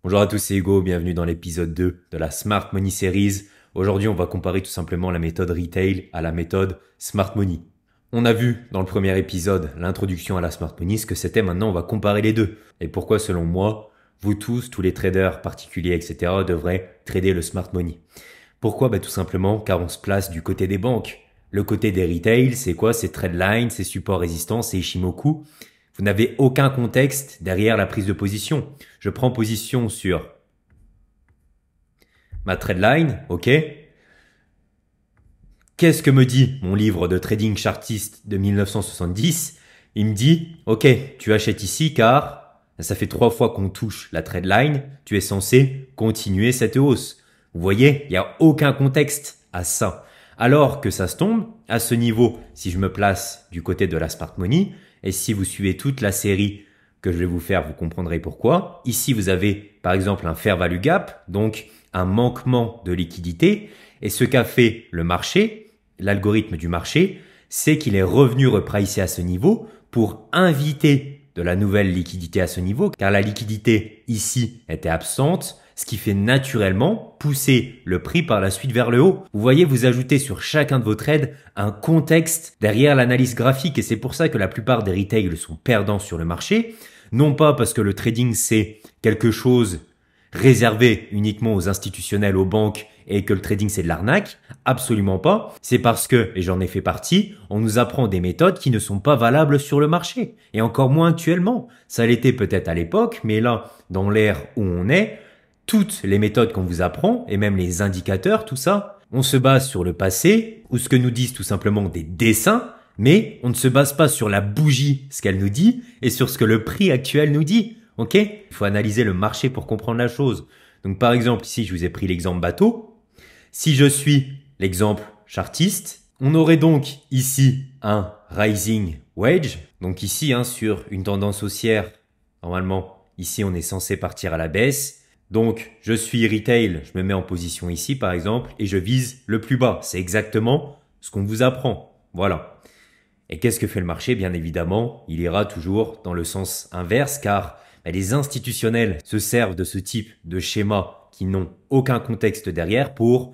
Bonjour à tous, c'est Hugo, bienvenue dans l'épisode 2 de la Smart Money Series. Aujourd'hui, on va comparer tout simplement la méthode retail à la méthode Smart Money. On a vu dans le premier épisode l'introduction à la Smart Money, ce que c'était. Maintenant, on va comparer les deux. Et pourquoi, selon moi, vous tous les traders particuliers, etc., devraient trader le Smart Money. Pourquoi? Tout simplement car on se place du côté des banques. Le côté des retail, c'est quoi? C'est Trendline, c'est support résistant, c'est Ichimoku. Vous n'avez aucun contexte derrière la prise de position. Je prends position sur ma Trendline, ok? Qu'est-ce que me dit mon livre de trading chartiste de 1970? Il me dit, ok, tu achètes ici car ça fait 3 fois qu'on touche la Trendline, tu es censé continuer cette hausse. Vous voyez, il n'y a aucun contexte à ça. Alors que ça se tombe, à ce niveau, si je me place du côté de la Smart Money, et si vous suivez toute la série que je vais vous faire, vous comprendrez pourquoi. Ici, vous avez par exemple un fair value gap, donc un manquement de liquidité. Et ce qu'a fait le marché, l'algorithme du marché, c'est qu'il est revenu repricer à ce niveau pour inviter de la nouvelle liquidité à ce niveau, car la liquidité ici était absente, ce qui fait naturellement pousser le prix par la suite vers le haut. Vous voyez, vous ajoutez sur chacun de vos trades un contexte derrière l'analyse graphique et c'est pour ça que la plupart des retail sont perdants sur le marché. Non pas parce que le trading c'est quelque chose réservé uniquement aux institutionnels, aux banques et que le trading c'est de l'arnaque. Absolument pas. C'est parce que, et j'en ai fait partie, on nous apprend des méthodes qui ne sont pas valables sur le marché. Et encore moins actuellement. Ça l'était peut-être à l'époque, mais là, dans l'ère où on est, toutes les méthodes qu'on vous apprend, et même les indicateurs, tout ça, on se base sur le passé, ou ce que nous disent tout simplement des dessins, mais on ne se base pas sur la bougie, ce qu'elle nous dit, et sur ce que le prix actuel nous dit. Ok? Il faut analyser le marché pour comprendre la chose. Donc par exemple, ici, je vous ai pris l'exemple bateau. Si je suis l'exemple chartiste, on aurait donc ici un rising wedge. Donc ici, sur une tendance haussière, normalement, ici, on est censé partir à la baisse. Donc, je suis retail, je me mets en position ici par exemple et je vise le plus bas. C'est exactement ce qu'on vous apprend. Voilà. Et qu'est-ce que fait le marché? Bien évidemment, il ira toujours dans le sens inverse car les institutionnels se servent de ce type de schéma qui n'ont aucun contexte derrière pour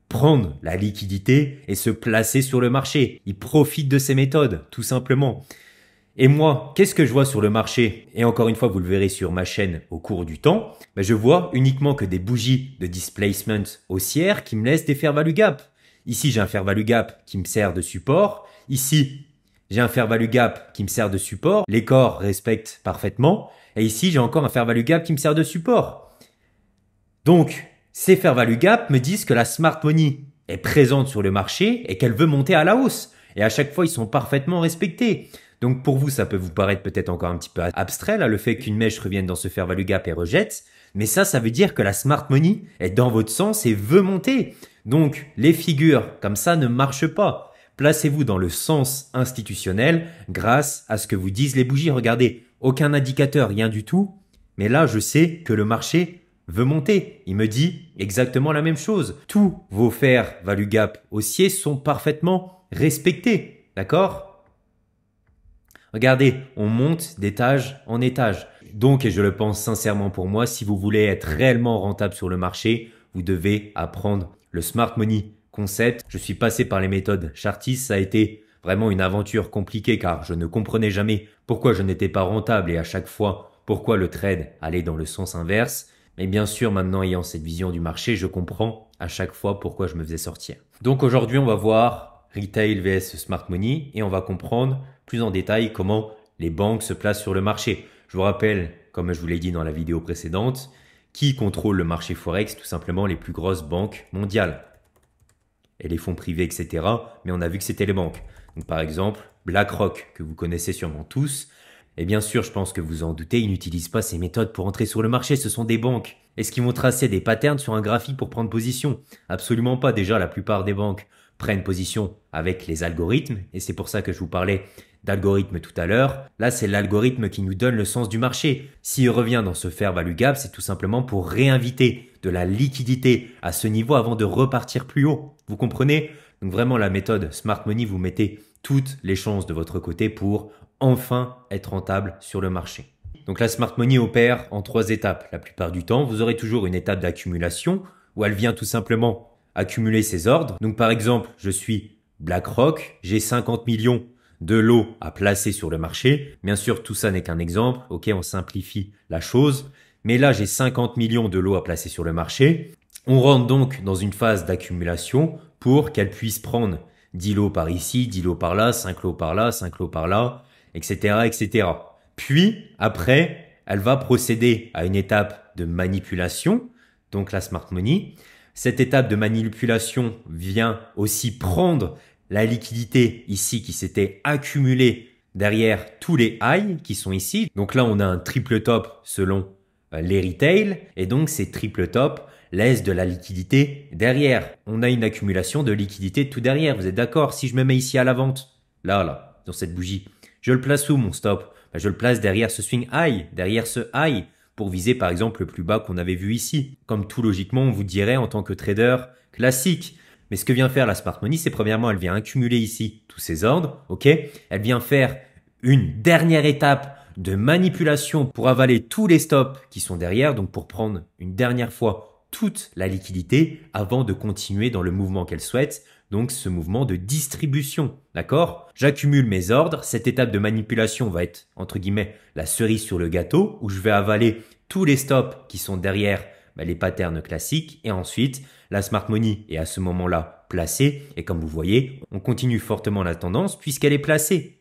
prendre la liquidité et se placer sur le marché. Ils profitent de ces méthodes, tout simplement. Et moi, qu'est-ce que je vois sur le marché? Et encore une fois, vous le verrez sur ma chaîne au cours du temps. Je vois uniquement que des bougies de displacement haussière qui me laissent des fair value gap. Ici, j'ai un fair value gap qui me sert de support. Ici, j'ai un fair value gap qui me sert de support. Les corps respectent parfaitement. Et ici, j'ai encore un fair value gap qui me sert de support. Donc, ces fair value gap me disent que la smart money est présente sur le marché et qu'elle veut monter à la hausse. Et à chaque fois, ils sont parfaitement respectés. Donc pour vous, ça peut vous paraître peut-être encore un petit peu abstrait, là, le fait qu'une mèche revienne dans ce fair value gap et rejette. Mais ça veut dire que la smart money est dans votre sens et veut monter. Donc les figures comme ça ne marchent pas. Placez-vous dans le sens institutionnel grâce à ce que vous disent les bougies. Regardez, aucun indicateur, rien du tout. Mais là, je sais que le marché veut monter. Il me dit exactement la même chose. Tous vos fair value gap haussiers sont parfaitement respectés. D'accord ? Regardez, on monte d'étage en étage. Donc, et je le pense sincèrement pour moi, si vous voulez être réellement rentable sur le marché, vous devez apprendre le Smart Money concept. Je suis passé par les méthodes chartistes. Ça a été vraiment une aventure compliquée car je ne comprenais jamais pourquoi je n'étais pas rentable et à chaque fois pourquoi le trade allait dans le sens inverse. Mais bien sûr, maintenant ayant cette vision du marché, je comprends à chaque fois pourquoi je me faisais sortir. Donc aujourd'hui, on va voir Retail vs Smart Money et on va comprendre plus en détail comment les banques se placent sur le marché. Je vous rappelle, comme je vous l'ai dit dans la vidéo précédente, qui contrôle le marché Forex? Tout simplement les plus grosses banques mondiales. Et les fonds privés, etc. Mais on a vu que c'était les banques. Donc par exemple, BlackRock, que vous connaissez sûrement tous. Et bien sûr, je pense que vous en doutez, ils n'utilisent pas ces méthodes pour entrer sur le marché, ce sont des banques. Est-ce qu'ils vont tracer des patterns sur un graphique pour prendre position? Absolument pas. Déjà, la plupart des banques prennent position avec les algorithmes et c'est pour ça que je vous parlais d'algorithme tout à l'heure. Là, c'est l'algorithme qui nous donne le sens du marché. S'il revient dans ce fair value gap, c'est tout simplement pour réinviter de la liquidité à ce niveau avant de repartir plus haut. Vous comprenez? Donc vraiment, la méthode Smart Money, vous mettez toutes les chances de votre côté pour enfin être rentable sur le marché. Donc la smart money opère en 3 étapes. La plupart du temps, vous aurez toujours une étape d'accumulation où elle vient tout simplement accumuler ses ordres. Donc par exemple, je suis BlackRock, j'ai 50 millions de lots à placer sur le marché. Bien sûr, tout ça n'est qu'un exemple. Ok, on simplifie la chose. Mais là, j'ai 50 millions de lots à placer sur le marché. On rentre donc dans une phase d'accumulation pour qu'elle puisse prendre 10 lots par ici, 10 lots par là, 5 lots par là, 5 lots par là, etc., etc. Puis, après, elle va procéder à une étape de manipulation, donc la smart money. Cette étape de manipulation vient aussi prendre la liquidité ici qui s'était accumulée derrière tous les highs qui sont ici. Donc là, on a un triple top selon les retail et donc ces triple top laisse de la liquidité derrière. On a une accumulation de liquidité tout derrière. Vous êtes d'accord? Si je me mets ici à la vente, là, dans cette bougie, je le place où mon stop? Je le place derrière ce swing high, derrière ce high, pour viser par exemple le plus bas qu'on avait vu ici. Comme tout logiquement, on vous dirait en tant que trader classique. Mais ce que vient faire la smart money, c'est premièrement, elle vient accumuler ici tous ses ordres, ok? Elle vient faire une dernière étape de manipulation pour avaler tous les stops qui sont derrière, donc pour prendre une dernière fois toute la liquidité avant de continuer dans le mouvement qu'elle souhaite, donc ce mouvement de distribution, d'accord? J'accumule mes ordres, cette étape de manipulation va être, entre guillemets, la cerise sur le gâteau, où je vais avaler tous les stops qui sont derrière les patterns classiques, et ensuite, la smart money est à ce moment-là placée, et comme vous voyez, on continue fortement la tendance puisqu'elle est placée,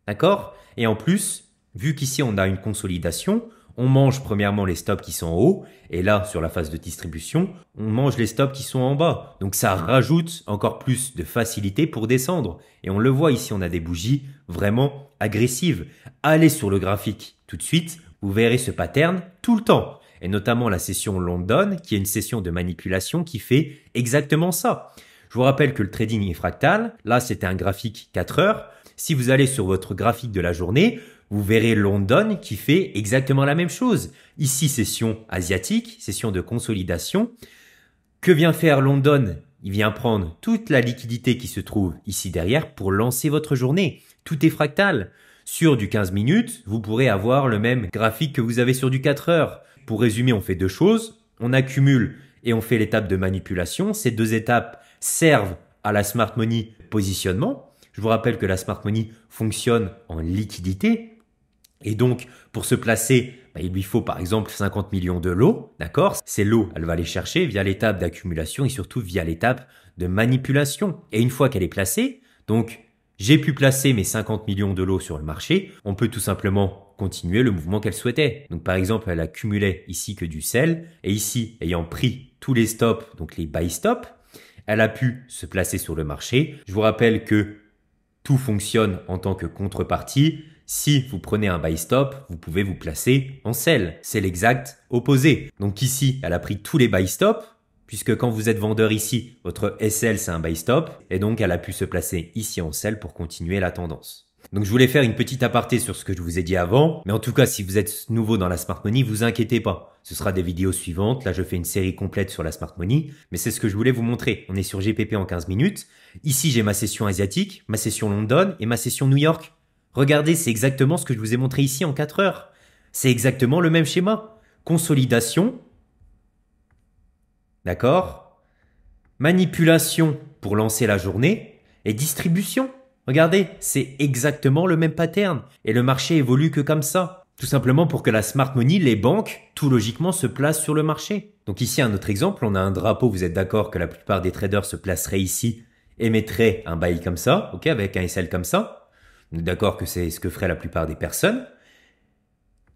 d'accord? Et en plus, vu qu'ici on a une consolidation, on mange premièrement les stops qui sont en haut, et là, sur la phase de distribution, on mange les stops qui sont en bas. Donc ça rajoute encore plus de facilité pour descendre. Et on le voit ici, on a des bougies vraiment agressives. Allez sur le graphique tout de suite, vous verrez ce pattern tout le temps. Et notamment la session London, qui est une session de manipulation qui fait exactement ça. Je vous rappelle que le trading est fractal. Là, c'était un graphique 4 heures. Si vous allez sur votre graphique de la journée, vous verrez London qui fait exactement la même chose. Ici, session asiatique, session de consolidation. Que vient faire London? Il vient prendre toute la liquidité qui se trouve ici derrière pour lancer votre journée. Tout est fractal. Sur du 15 minutes, vous pourrez avoir le même graphique que vous avez sur du 4 heures. Pour résumer, on fait deux choses. On accumule et on fait l'étape de manipulation. Ces deux étapes servent à la smart money positionnement. Je vous rappelle que la smart money fonctionne en liquidité. Et donc, pour se placer, il lui faut par exemple 50 millions de lots, d'accord? Ces lots, elle va les chercher via l'étape d'accumulation et surtout via l'étape de manipulation. Et une fois qu'elle est placée, donc j'ai pu placer mes 50 millions de lots sur le marché, on peut tout simplement continuer le mouvement qu'elle souhaitait. Donc par exemple, elle accumulait ici que du sell et ici, ayant pris tous les stops, donc les buy stops, elle a pu se placer sur le marché. Je vous rappelle que tout fonctionne en tant que contrepartie. Si vous prenez un buy stop, vous pouvez vous placer en sell. C'est l'exact opposé. Donc ici, elle a pris tous les buy stops, puisque quand vous êtes vendeur ici, votre SL c'est un buy stop, et donc elle a pu se placer ici en sell pour continuer la tendance. Donc je voulais faire une petite aparté sur ce que je vous ai dit avant, mais en tout cas si vous êtes nouveau dans la smart money, vous inquiétez pas. Ce sera des vidéos suivantes, là je fais une série complète sur la smart money, mais c'est ce que je voulais vous montrer. On est sur GPP en 15 minutes. Ici j'ai ma session asiatique, ma session London et ma session New York. Regardez, c'est exactement ce que je vous ai montré ici en 4 heures. C'est exactement le même schéma. Consolidation. D'accord? Manipulation pour lancer la journée. Et distribution. Regardez, c'est exactement le même pattern. Et le marché évolue que comme ça. Tout simplement pour que la smart money, les banques, tout logiquement se placent sur le marché. Donc ici, un autre exemple, on a un drapeau, vous êtes d'accord que la plupart des traders se placeraient ici et mettraient un buy comme ça, ok, avec un SL comme ça. D'accord que c'est ce que feraient la plupart des personnes.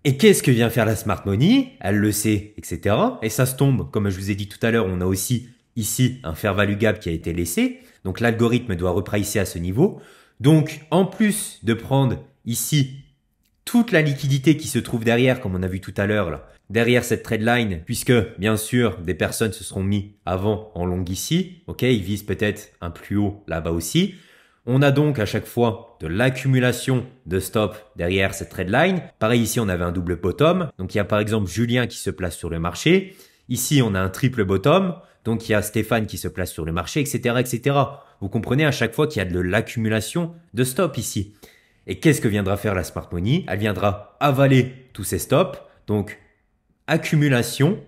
Et qu'est-ce que vient faire la smart money? Elle le sait, etc. Et ça se tombe, comme je vous ai dit tout à l'heure, on a aussi ici un fair value gap qui a été laissé. Donc l'algorithme doit repricer à ce niveau. Donc en plus de prendre ici toute la liquidité qui se trouve derrière, comme on a vu tout à l'heure, là, derrière cette trade line, puisque bien sûr des personnes se seront mis avant en long ici, ok, ils visent peut-être un plus haut là-bas aussi. On a donc à chaque fois de l'accumulation de stop derrière cette trade line. Pareil ici, on avait un double bottom. Donc il y a par exemple Julien qui se place sur le marché. Ici, on a un triple bottom. Donc il y a Stéphane qui se place sur le marché, etc., etc. Vous comprenez à chaque fois qu'il y a de l'accumulation de stop ici. Et qu'est-ce que viendra faire la smart money? Elle viendra avaler tous ces stops, donc accumulation.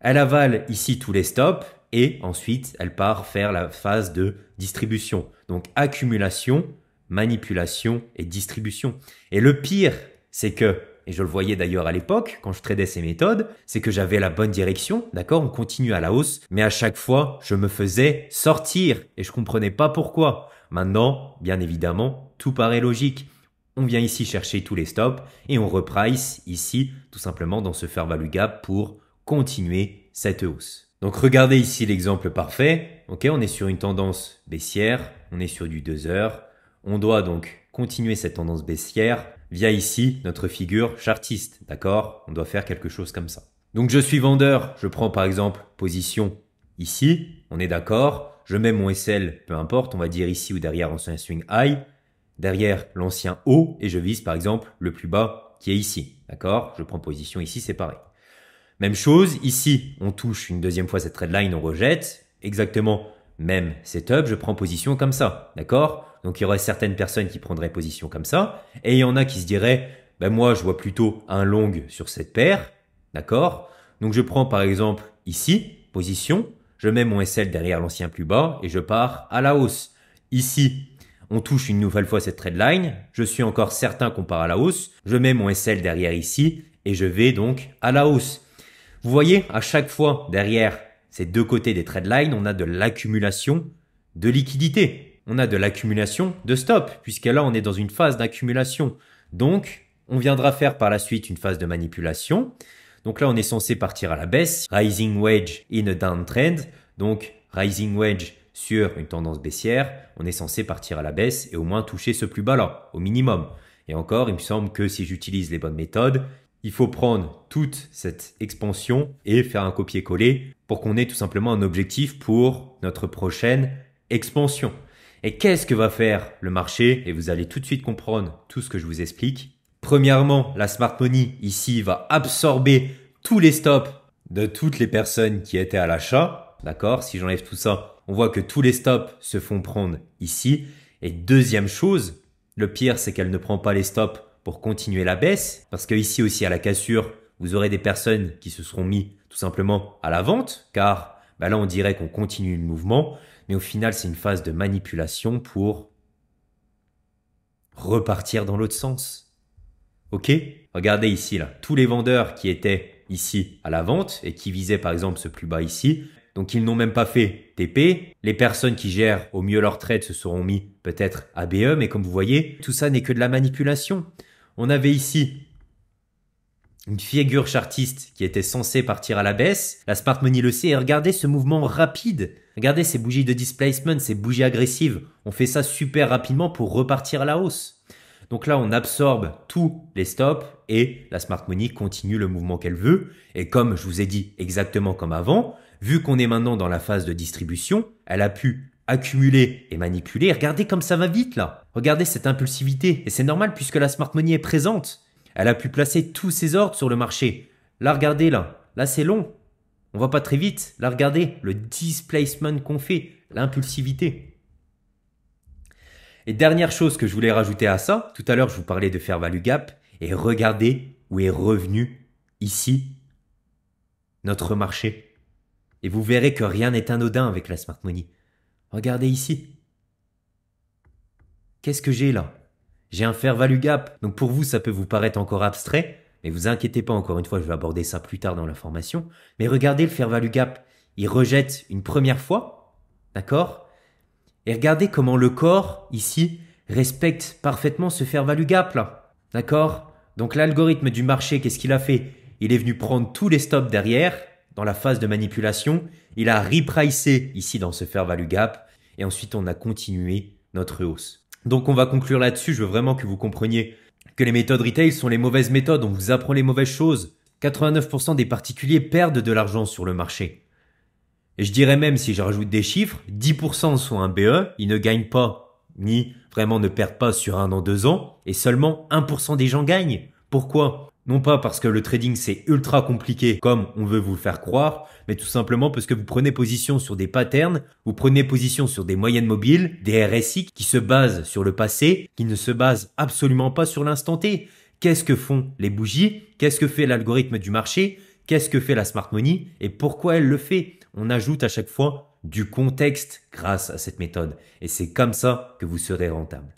Elle avale ici tous les stops et ensuite elle part faire la phase de distribution. Donc accumulation, manipulation et distribution. Et le pire, c'est que, et je le voyais d'ailleurs à l'époque quand je tradais ces méthodes, c'est que j'avais la bonne direction, d'accord, on continue à la hausse, mais à chaque fois, je me faisais sortir et je comprenais pas pourquoi. Maintenant, bien évidemment, tout paraît logique. On vient ici chercher tous les stops et on reprice ici, tout simplement dans ce fair value gap pour continuer cette hausse. Donc regardez ici l'exemple parfait. Ok, on est sur une tendance baissière, on est sur du 2 heures. On doit donc continuer cette tendance baissière via ici notre figure chartiste, d'accord? On doit faire quelque chose comme ça. Donc je suis vendeur, je prends par exemple position ici, on est d'accord? Je mets mon SL, peu importe, on va dire ici ou derrière l'ancien swing high, derrière l'ancien haut et je vise par exemple le plus bas qui est ici, d'accord? Je prends position ici, c'est pareil. Même chose, ici, on touche une deuxième fois cette trendline, on rejette, exactement même setup, je prends position comme ça, d'accord? Donc il y aurait certaines personnes qui prendraient position comme ça, et il y en a qui se diraient, ben moi je vois plutôt un long sur cette paire, d'accord? Donc je prends par exemple ici, position, je mets mon SL derrière l'ancien plus bas et je pars à la hausse. Ici, on touche une nouvelle fois cette trendline, je suis encore certain qu'on part à la hausse, je mets mon SL derrière ici et je vais donc à la hausse. Vous voyez, à chaque fois derrière ces deux côtés des trendlines, on a de l'accumulation de liquidité. On a de l'accumulation de stop, puisque là, on est dans une phase d'accumulation. Donc, on viendra faire par la suite une phase de manipulation. Donc là, on est censé partir à la baisse. Rising wedge in a downtrend. Donc, rising wedge sur une tendance baissière. On est censé partir à la baisse et au moins toucher ce plus bas là, au minimum. Et encore, il me semble que si j'utilise les bonnes méthodes, il faut prendre toute cette expansion et faire un copier-coller pour qu'on ait tout simplement un objectif pour notre prochaine expansion. Et qu'est-ce que va faire le marché? Et vous allez tout de suite comprendre tout ce que je vous explique. Premièrement, la smart money ici va absorber tous les stops de toutes les personnes qui étaient à l'achat. D'accord? Si j'enlève tout ça, on voit que tous les stops se font prendre ici. Et deuxième chose, le pire, c'est qu'elle ne prend pas les stops pour continuer la baisse. Parce que ici aussi, à la cassure, vous aurez des personnes qui se seront mis tout simplement à la vente. Car là, on dirait qu'on continue le mouvement. Mais au final, c'est une phase de manipulation pour repartir dans l'autre sens. Ok? Regardez ici, là. Tous les vendeurs qui étaient ici à la vente et qui visaient par exemple ce plus bas ici, donc ils n'ont même pas fait TP. Les personnes qui gèrent au mieux leur trade se seront mis peut-être ABE, mais comme vous voyez, tout ça n'est que de la manipulation. On avait ici une figure chartiste qui était censée partir à la baisse. La smart money le sait et regardez ce mouvement rapide. Regardez ces bougies de displacement, ces bougies agressives. On fait ça super rapidement pour repartir à la hausse. Donc là, on absorbe tous les stops et la smart money continue le mouvement qu'elle veut. Et comme je vous ai dit exactement comme avant, vu qu'on est maintenant dans la phase de distribution, elle a pu accumuler et manipuler. Regardez comme ça va vite là. Regardez cette impulsivité. Et c'est normal puisque la smart money est présente. Elle a pu placer tous ses ordres sur le marché. Là, regardez là. Là, c'est long. On va pas très vite. Là, regardez le displacement qu'on fait, l'impulsivité. Et dernière chose que je voulais rajouter à ça, tout à l'heure, je vous parlais de fair value gap. Et regardez où est revenu ici notre marché. Et vous verrez que rien n'est anodin avec la smart money. Regardez ici. Qu'est-ce que j'ai là? J'ai un fair value gap. Donc pour vous, ça peut vous paraître encore abstrait. Mais vous inquiétez pas, encore une fois, je vais aborder ça plus tard dans la formation. Mais regardez le fair value gap. Il rejette une première fois. D'accord? Et regardez comment le corps, ici, respecte parfaitement ce fair value gap là. D'accord? Donc l'algorithme du marché, qu'est-ce qu'il a fait? Il est venu prendre tous les stops derrière, dans la phase de manipulation. Il a repricé ici dans ce fair value gap. Et ensuite, on a continué notre hausse. Donc on va conclure là-dessus. Je veux vraiment que vous compreniez que les méthodes retail sont les mauvaises méthodes. On vous apprend les mauvaises choses. 89% des particuliers perdent de l'argent sur le marché. Et je dirais même, si je rajoute des chiffres, 10% sont un BE, ils ne gagnent pas, ni vraiment ne perdent pas sur 1 an, 2 ans, et seulement 1% des gens gagnent. Pourquoi? Non pas parce que le trading c'est ultra compliqué comme on veut vous le faire croire, mais tout simplement parce que vous prenez position sur des patterns, vous prenez position sur des moyennes mobiles, des RSI qui se basent sur le passé, qui ne se basent absolument pas sur l'instant T. Qu'est-ce que font les bougies? Qu'est-ce que fait l'algorithme du marché? Qu'est-ce que fait la smart money? Et pourquoi elle le fait? On ajoute à chaque fois du contexte grâce à cette méthode. Et c'est comme ça que vous serez rentable.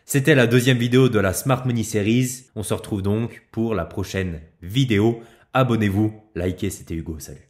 C'était la deuxième vidéo de la Smart Money Series. On se retrouve donc pour la prochaine vidéo. Abonnez-vous, likez, c'était Hugo, salut.